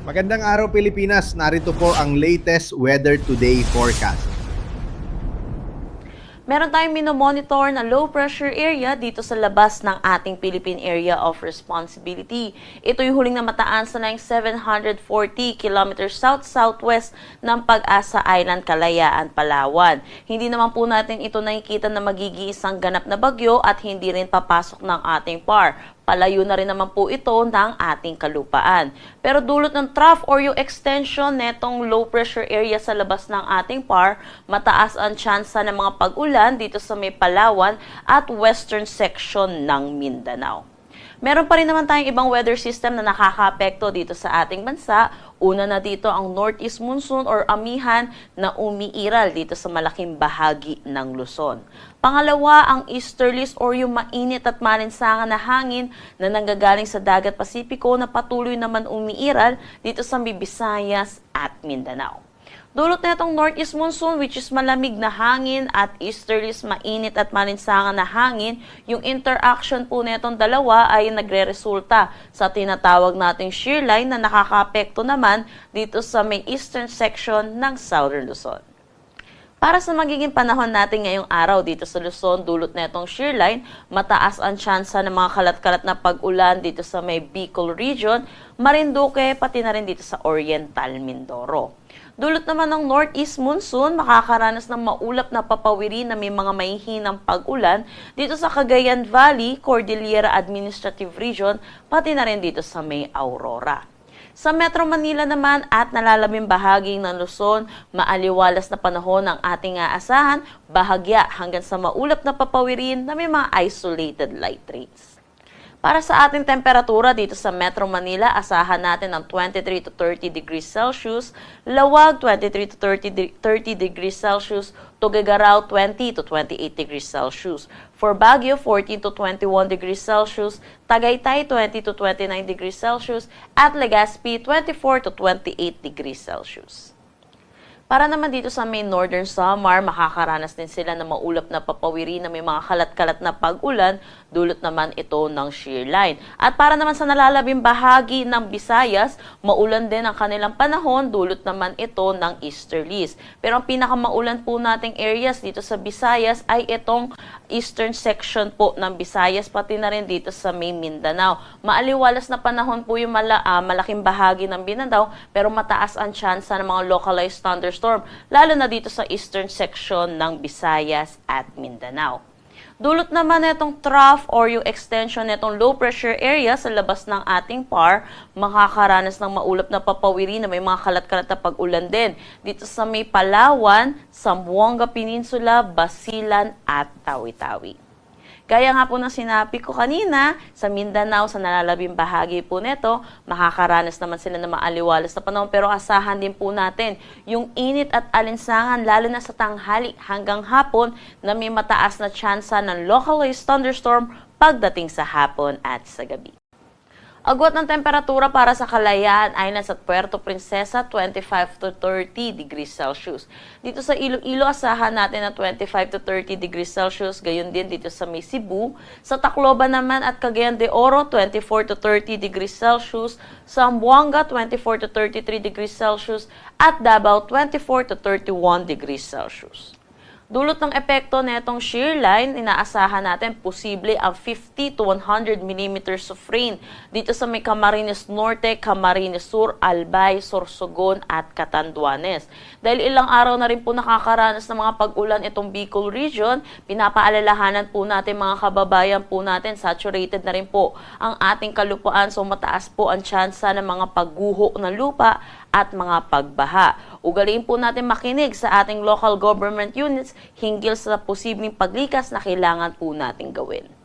Magandang araw Pilipinas, narito po ang latest Weather Today forecast. Meron tayong minomonitor na low pressure area dito sa labas ng ating Philippine Area of Responsibility. Ito yung huling namataan sa 740 km south-southwest ng Pag-asa Island, Kalayaan, Palawan. Hindi naman po natin ito nakikita na magigiisang ganap na bagyo at hindi rin papasok ng ating PAR. Palayo na rin naman po ito ng ating kalupaan. Pero dulot ng trough or yung extension netong low pressure area sa labas ng ating PAR, mataas ang tsansa ng mga pag-ulan dito sa may Palawan at western section ng Mindanao. Meron pa rin naman tayong ibang weather system na nakakaapekto dito sa ating bansa. Una na dito ang northeast monsoon or amihan na umiiral dito sa malaking bahagi ng Luzon. Pangalawa, ang easterlies or yung mainit at malinsangan na hangin na nanggagaling sa dagat Pasipiko na patuloy naman umiiral dito sa Visayas at Mindanao. Dulot na itong northeast monsoon which is malamig na hangin at easterlies mainit at malinsangan na hangin, yung interaction po netong dalawa ay nagre-resulta sa tinatawag nating shear line na nakakaapekto naman dito sa may eastern section ng Southern Luzon. Para sa magiging panahon natin ngayong araw dito sa Luzon, dulot na itong shear line, mataas ang tsansa ng mga kalat-kalat na pag-ulan dito sa may Bicol region, Marinduque, pati na rin dito sa Oriental Mindoro. Dulot naman ng northeast monsoon, makakaranas ng maulap na papawiri na may mga mahihinang pag-ulan dito sa Cagayan Valley, Cordillera Administrative Region, pati na rin dito sa may Aurora. Sa Metro Manila naman at nalalabing bahagi ng Luzon, maaliwalas na panahon ang ating aasahan, bahagya hanggang sa maulap na papawirin na may mga isolated light rains. Para sa ating temperatura dito sa Metro Manila, asahan natin ang 23 to 30 degrees Celsius, Lawag 23 to 30 degrees Celsius, Tuguegarao 20 to 28 degrees Celsius. For Baguio, 14 to 21 degrees Celsius, Tagaytay 20 to 29 degrees Celsius, at Legazpi 24 to 28 degrees Celsius. Para naman dito sa may Northern Samar, makakaranas din sila ng maulap na papawiri na may mga kalat-kalat na pag-ulan, dulot naman ito ng shear line. At para naman sa nalalabing bahagi ng Visayas, maulan din ang kanilang panahon, dulot naman ito ng easterlies. Pero ang pinakamaulan po nating areas dito sa Visayas ay itong eastern section po ng Visayas, pati na rin dito sa may Mindanao. Maaliwalas na panahon po yung malaking bahagi ng Mindanao, pero mataas ang tsansa ng mga localized thunderstorm, lalo na dito sa eastern section ng Visayas at Mindanao. Dulot naman itong trough or yung extension nitong low pressure area sa labas ng ating PAR, makakaranas ng maulap na papawiri na may mga kalat-kalat na pag-ulan din dito sa may Palawan, Zamboanga Peninsula, Basilan at Tawi-Tawi. Gaya nga po ng sinabi ko kanina, sa Mindanao, sa nalalabing bahagi po nito, makakaranas naman sila ng maaliwalas na panahon, pero asahan din po natin yung init at alinsangan lalo na sa tanghali hanggang hapon na may mataas na tsansa ng localized thunderstorm pagdating sa hapon at sa gabi. Agwat ng temperatura para sa Kalayaan Islands at Puerto Princesa, 25 to 30 degrees Celsius. Dito sa Iloilo, asahan natin na 25 to 30 degrees Celsius. Gayon din dito sa may Cebu. Sa Tacloban naman at Cagayan de Oro, 24 to 30 degrees Celsius. Sa Zamboanga, 24 to 33 degrees Celsius. At Davao, 24 to 31 degrees Celsius. Dulot ng epekto netong shear line, inaasahan natin posible ang 50 to 100 millimeters of rain dito sa may Camarines Norte, Camarines Sur, Albay, Sorsogon at Catanduanes. Dahil ilang araw na rin po nakakaranas ng mga pag-ulan itong Bicol region, pinapaalalahanan po natin mga kababayan po natin, saturated na rin po ang ating kalupaan, so mataas po ang tsansa ng mga pagguho ng lupa at mga pagbaha. Ugaliin po natin makinig sa ating local government units hinggil sa posibleng paglikas na kailangan po natin gawin.